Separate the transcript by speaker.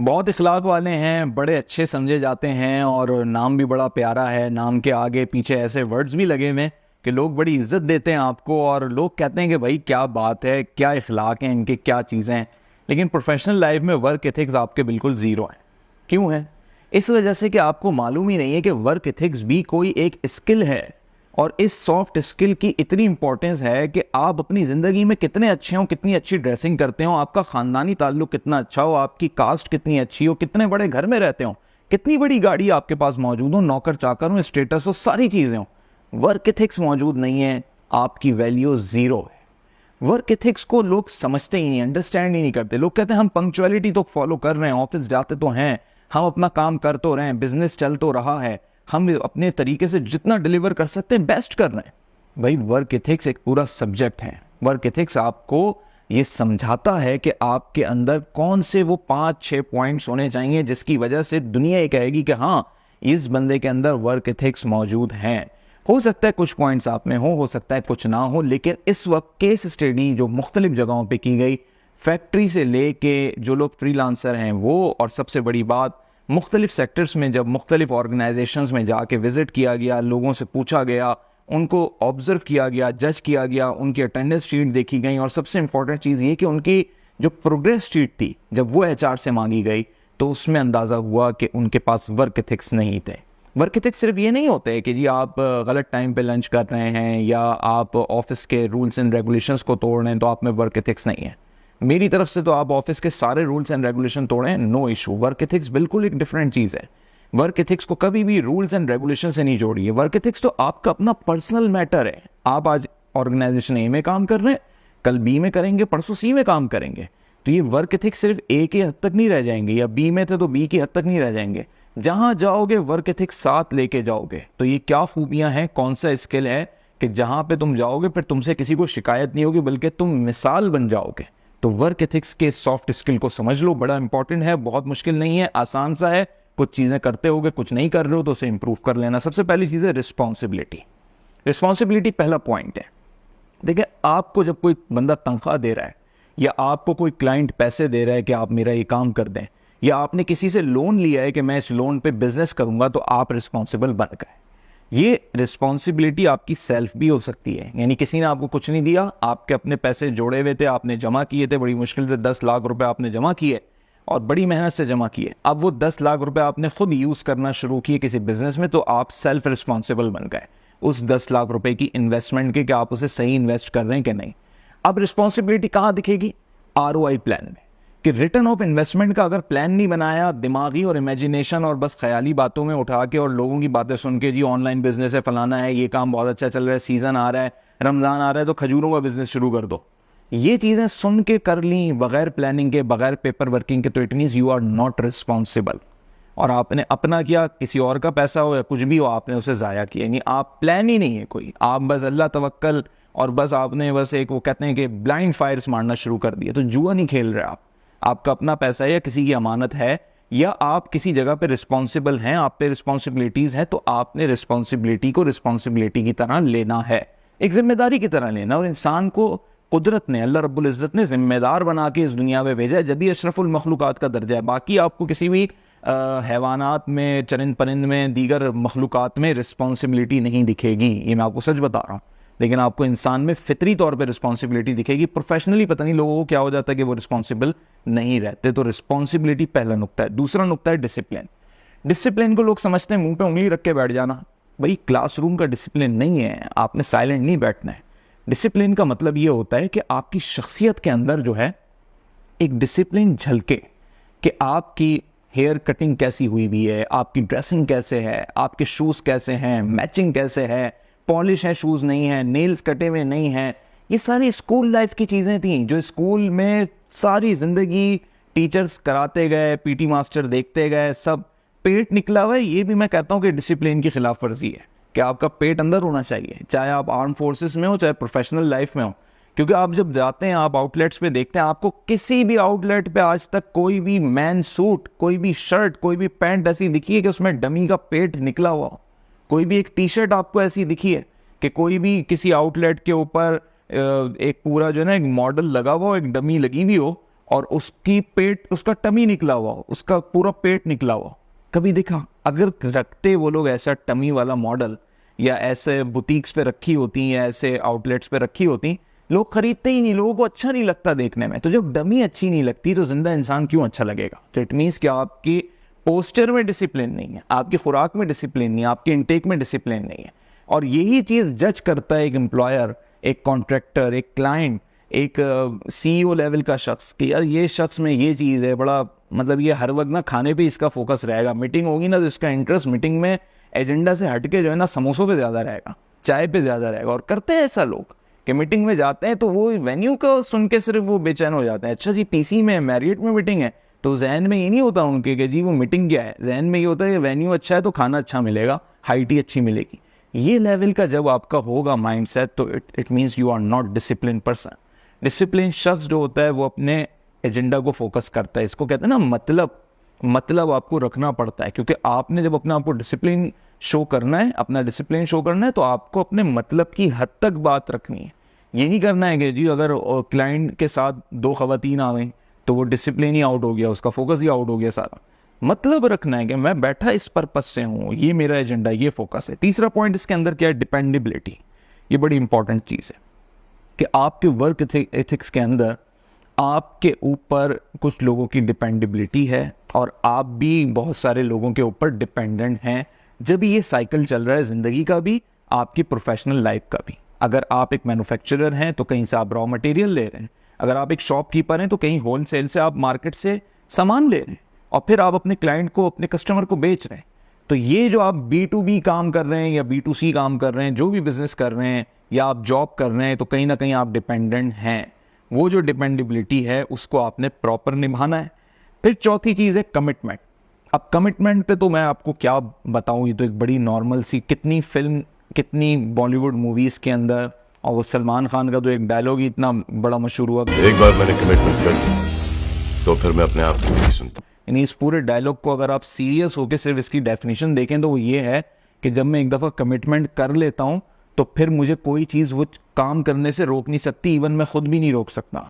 Speaker 1: बहुत इखलाक वाले हैं, बड़े अच्छे समझे जाते हैं और नाम भी बड़ा प्यारा है। नाम के आगे पीछे ऐसे वर्ड्स भी लगे हुए हैं कि लोग बड़ी इज्जत देते हैं आपको और लोग कहते हैं कि भाई क्या बात है, क्या इखलाक हैं इनके, क्या चीज़ें हैं। लेकिन प्रोफेशनल लाइफ में वर्क एथिक्स आपके बिल्कुल ज़ीरो हैं। क्यों है? इस वजह से कि आपको मालूम ही नहीं है कि वर्क एथिक्स भी कोई एक स्किल है और इस सॉफ्ट स्किल की इतनी इंपॉर्टेंस है कि आप अपनी ज़िंदगी में कितने अच्छे हो, कितनी अच्छी ड्रेसिंग करते हो, आपका ख़ानदानी ताल्लुक कितना अच्छा हो, आपकी कास्ट कितनी अच्छी हो, कितने बड़े घर में रहते हो, कितनी बड़ी गाड़ी आपके पास मौजूद हो, नौकर चाकर हो, स्टेटस हो, सारी चीज़ें हो, वर्क एथिक्स मौजूद नहीं है, आपकी वैल्यू ज़ीरो है। वर्क एथिक्स को लोग समझते ही नहीं, अंडरस्टैंड ही नहीं करते। लोग कहते हैं हम पंक्चुअलिटी तो फॉलो कर रहे हैं, ऑफिस जाते तो हैं, हम अपना काम कर तो रहे हैं, बिजनेस चल तो रहा है, हम अपने तरीके से जितना डिलीवर कर सकते हैं बेस्ट कर रहे हैं। भाई वर्क एथिक्स एक पूरा सब्जेक्ट है। वर्क एथिक्स आपको ये समझाता है कि आपके अंदर कौन से वो 5-6 पॉइंट्स होने चाहिए जिसकी वजह से दुनिया ये कहेगी कि हाँ, इस बंदे के अंदर वर्क एथिक्स मौजूद हैं। हो सकता है कुछ पॉइंट्स आप में हो सकता है कुछ ना हो, लेकिन इस वक्त केस स्टडी जो मुख्तलिफ जगहों पे की गई, फैक्ट्री से लेके जो लोग फ्रीलांसर हैं वो, और सबसे बड़ी बात मुख्तलिफ सेक्टर्स में जब मुख्तलिफ ऑर्गेनाइजेशंस में जाके विजिट किया गया, लोगों से पूछा गया, उनको ऑब्जर्व किया गया, जज किया गया, उनकी अटेंडेंस शीट देखी गई और सबसे इंपॉर्टेंट चीज़ ये कि उनकी जो प्रोग्रेस शीट थी जब वो एचआर से मांगी गई तो उसमें अंदाज़ा हुआ कि उनके पास वर्क एथिक्स नहीं थे। वर्क एथिक्स सिर्फ ये नहीं होते है कि जी आप गलत टाइम पे लंच कर रहे हैं या आप ऑफिस के रूल्स एंड रेगुलेशंस को तोड़ रहे हैं तो आप में वर्क एथिक्स नहीं है। मेरी तरफ से तो आप ऑफिस के सारे रूल्स एंड रेगुलेशन तोड़ें, नो इशू। वर्क एथिक्स बिल्कुल एक डिफरेंट चीज़ है। वर्क एथिक्स को कभी भी रूल्स एंड रेगुलेशन से नहीं जोड़िए। वर्क एथिक्स तो आपका अपना पर्सनल मैटर है। आप आज ऑर्गेनाइजेशन ए में काम कर रहे हैं, कल बी में करेंगे, परसों सी में काम करेंगे, तो ये वर्क एथिक्स सिर्फ ए की हद तक नहीं रह जाएंगे, या बी में थे तो बी की हद तक नहीं रह जाएंगे। जहां जाओगे वर्क एथिक्स साथ लेके जाओगे। तो ये क्या खूबियां हैं, कौन सा स्किल है कि जहां पे तुम जाओगे फिर तुमसे किसी को शिकायत नहीं होगी, बल्कि तुम मिसाल बन जाओगे। तो वर्क एथिक्स के सॉफ्ट स्किल को समझ लो, बड़ा इंपॉर्टेंट है, बहुत मुश्किल नहीं है, आसान सा है। कुछ चीजें करते होगे, कुछ नहीं कर रहे हो तो उसे इंप्रूव कर लेना। सबसे पहली चीज है रिस्पॉन्सिबिलिटी। रिस्पॉन्सिबिलिटी पहला पॉइंट है। देखिए, आपको जब कोई बंदा तनख्वाह दे रहा है या आपको कोई क्लाइंट पैसे दे रहा है कि आप मेरा ये काम कर दें, या आपने किसी से लोन लिया है कि मैं इस लोन पे बिजनेस करूंगा, तो आप रिस्पॉन्सिबल बन गए। ये रिस्पॉन्सिबिलिटी आपकी सेल्फ भी हो सकती है, यानी किसी ने आपको कुछ नहीं दिया, आपके अपने पैसे जोड़े हुए थे, आपने जमा किए थे, बड़ी मुश्किल से 10 लाख रुपए आपने जमा किए और बड़ी मेहनत से जमा किए। अब वो 10 लाख रुपए आपने खुद यूज करना शुरू किए किसी बिजनेस में, तो आप सेल्फ रिस्पॉन्सिबल बन गए उस 10 लाख रुपए की इन्वेस्टमेंट के, कि आप उसे सही इन्वेस्ट कर रहे हैं कि नहीं। अब रिस्पॉन्सिबिलिटी कहां दिखेगी? आरओआई प्लान में, कि रिटर्न ऑफ इन्वेस्टमेंट का अगर प्लान नहीं बनाया, दिमागी और इमेजिनेशन और बस ख्याली बातों में उठा के और लोगों की बातें सुन के, जी ऑनलाइन बिजनेस है, फलाना है, ये काम बहुत अच्छा चल रहा है, सीजन आ रहा है, रमजान आ रहा है तो खजूरों का बिजनेस शुरू कर दो, ये चीजें सुन के कर ली बगैर प्लानिंग के, बगैर पेपर वर्किंग के, तो it means you are not responsible. और आपने अपना किया, किसी और का पैसा हो या कुछ भी हो, आपने उसे जाया किया। यानी आप प्लान ही नहीं है कोई, आप बस अल्लाह तवक्कल, और बस आपने बस एक, वो कहते हैं कि ब्लाइंड फायर्स मारना शुरू कर दिया। तो जुआ नहीं खेल रहे आप, आपका अपना पैसा है या किसी की अमानत है, या आप किसी जगह पे रिस्पॉन्सिबल हैं, आप पे रिस्पॉन्सिबिलिटीज हैं, तो आपने रिस्पॉन्सिबिलिटी को रिस्पॉन्सिबिलिटी की तरह लेना है, एक जिम्मेदारी की तरह लेना। और इंसान को कुदरत ने, अल्लाह रब्बुल इज़्ज़त ने जिम्मेदार बना के इस दुनिया में भेजा है, जब भी अशरफुल मखलूकात का दर्जा है। बाकी आपको किसी भी हैवानात में, चरिंद परिंद में, दीगर मखलूकात में रिस्पॉन्सिबिलिटी नहीं दिखेगी, ये मैं आपको सच बता रहा हूँ। लेकिन आपको इंसान में फितरी तौर पे रिस्पॉन्सिबिलिटी दिखेगी। प्रोफेशनली पता नहीं लोगों को क्या हो जाता है कि वो रिस्पॉन्सिबल नहीं रहते। तो रिस्पॉन्सिबिलिटी पहला नुक्ता है। दूसरा नुक्ता है डिसिप्लिन। डिसिप्लिन को लोग समझते हैं मुंह पे उंगली रख के बैठ जाना। भाई क्लासरूम का डिसिप्लिन नहीं है, आपने साइलेंट नहीं बैठना है। डिसिप्लिन का मतलब ये होता है कि आपकी शख्सियत के अंदर जो है एक डिसिप्लिन झलके, कि आपकी हेयर कटिंग कैसी हुई भी है, आपकी ड्रेसिंग कैसे है, आपके शूज़ कैसे हैं, मैचिंग कैसे है, पॉलिश है शूज़ नहीं है, नेल्स कटे हुए नहीं हैं। ये सारी स्कूल लाइफ की चीज़ें थी जो स्कूल में सारी ज़िंदगी टीचर्स कराते गए, पीटी मास्टर देखते गए, सब पेट निकला हुआ है। ये भी मैं कहता हूँ कि डिसिप्लिन की खिलाफ वर्जी है, कि आपका पेट अंदर होना चाहिए, चाहे आप आर्म फोर्सेस में हो, चाहे प्रोफेशनल लाइफ में हो। क्योंकि आप जब जाते हैं, आप आउटलेट्स पे देखते हैं, आपको किसी भी आउटलेट पे आज तक कोई भी मैन सूट, कोई भी शर्ट, कोई भी पैंट ऐसी दिखी है कि उसमें डमी का पेट निकला हुआ हो? कोई भी एक टी शर्ट आपको ऐसी दिखी है कि कोई भी किसी आउटलेट के ऊपर एक पूरा जो है ना एक मॉडल लगा हुआ हो, एक डमी लगी हुई हो, और उसका टमी निकला हुआ हो, उसका पूरा पेट निकला हुआ हो, कभी देखा? अगर रखते वो लोग ऐसा टमी वाला मॉडल, या ऐसे बुटीक्स पे रखी होती या ऐसे आउटलेट्स पे रखी होती, लोग खरीदते ही नहीं, लोगों को अच्छा नहीं लगता देखने में। तो जब डमी अच्छी नहीं लगती तो जिंदा इंसान क्यों अच्छा लगेगा? तो इट मीन्स कि आपकी पोस्टर में डिसिप्लिन नहीं है, आपकी खुराक में डिसिप्लिन नहीं है, आपके इनटेक में डिसिप्लिन नहीं है। और यही चीज़ जज करता है एक एम्प्लॉयर, एक कॉन्ट्रैक्टर, एक क्लाइंट, एक CEO लेवल का शख्स कि यार ये शख्स में ये चीज़ है, बड़ा मतलब ये हर वक्त ना खाने पे इसका फोकस रहेगा, मीटिंग होगी ना तो इसका इंटरेस्ट मीटिंग में एजेंडा से हटके जो है ना समोसों पे ज़्यादा रहेगा, चाय पे ज़्यादा रहेगा। और करते हैं ऐसा लोग कि मीटिंग में जाते हैं तो वो वेन्यू को सुन के सिर्फ वो बेचैन हो जाते हैं। अच्छा जी PC में मैरियट में मीटिंग है, तो जहन में ये नहीं होता उनके कि जी वो मीटिंग क्या है, जहन में ये होता है कि वेन्यू अच्छा है तो खाना अच्छा मिलेगा, हाई टी अच्छी मिलेगी। ये लेवल का जब आपका होगा माइंडसेट तो it means you are not discipline person. Discipline शख्स जो होता है वो अपने एजेंडा को फोकस करता है। इसको कहते हैं ना मतलब आपको रखना पड़ता है, क्योंकि आपने जब अपना आपको डिसिप्लिन शो करना है, अपना डिसिप्लिन शो करना है, तो आपको अपने मतलब की हद तक बात रखनी है। ये नहीं करना है कि जी अगर क्लाइंट के साथ 2 खवातीन आ गई तो वो डिसिप्लिन ही आउट हो गया, उसका फोकस ही आउट हो गया सारा। मतलब रखना है कि मैं बैठा इस पर्पस से हूँ, ये मेरा एजेंडा, ये फोकस है। तीसरा पॉइंट इसके अंदर क्या है? डिपेंडेबिलिटी। ये बड़ी इंपॉर्टेंट चीज़ है कि आपके वर्क एथिक्स के अंदर आपके ऊपर कुछ लोगों की डिपेंडेबिलिटी है और आप भी बहुत सारे लोगों के ऊपर डिपेंडेंट हैं। जब ये साइकिल चल रहा है ज़िंदगी का भी, आपकी प्रोफेशनल लाइफ का भी। अगर आप एक मैन्युफैक्चरर हैं तो कहीं से आप रॉ मटेरियल ले रहे हैं, अगर आप एक शॉपकीपर हैं तो कहीं होलसेल से आप मार्केट से सामान ले रहे हैं और फिर आप अपने क्लाइंट को, अपने कस्टमर को बेच रहे हैं। तो ये जो आप B2B काम कर रहे हैं या B2C काम कर रहे हैं, जो भी बिजनेस कर रहे हैं या आप जॉब कर रहे हैं, तो कहीं ना कहीं आप डिपेंडेंट हैं। वो जो डिपेंडेबिलिटी है उसको आपने प्रॉपर निभाना है। फिर चौथी चीज़ है कमिटमेंट। अब कमिटमेंट पे तो मैं आपको क्या बताऊं, ये तो एक बड़ी नॉर्मल सी, कितनी बॉलीवुड मूवीज़ के अंदर, और वो सलमान खान का तो एक डायलॉग ही इतना बड़ा मशहूर हुआ,
Speaker 2: एक बार मैंने कमिटमेंट कर दी तो फिर मैं अपने आप को नहीं सुनता।
Speaker 1: यानी इस पूरे डायलॉग को अगर आप सीरियस होकर सिर्फ इसकी डेफिनेशन देखें तो वो ये है कि जब मैं एक दफ़ा कमिटमेंट कर लेता हूँ तो फिर मुझे कोई चीज़ वो काम करने से रोक नहीं सकती, इवन मैं खुद भी नहीं रोक सकता।